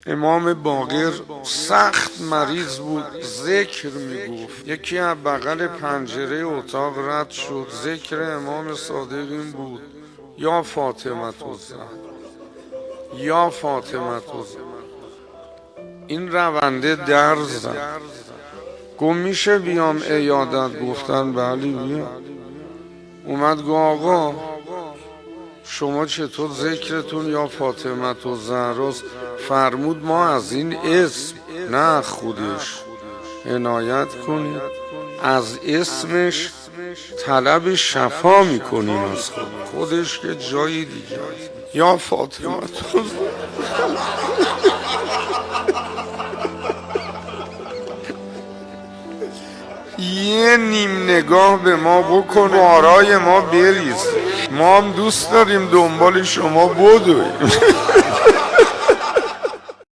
امام باقر سخت مریض بود، ذکر میگفت. یکی از بغل پنجره اتاق رد شد. ذکر امام صادق این بود: یا فاطمه الزهرا، یا فاطمه الزهرا. این رونده در زد، گفت میشه بیام عیادت؟ گفتن بله بیا. اومد گفت آقا شما چطور ذکرتون یا فاطمه الزهراست؟ فرمود ما از این اسم، نه خودش، عنایت کنید، از اسمش طلب شفا میکنیم، از خودش که جایی دیگه. یا فاطمه یه نیم نگاه به ما بکن، آرای ما بریز، ما هم دوست داریم دنبال شما بدویم.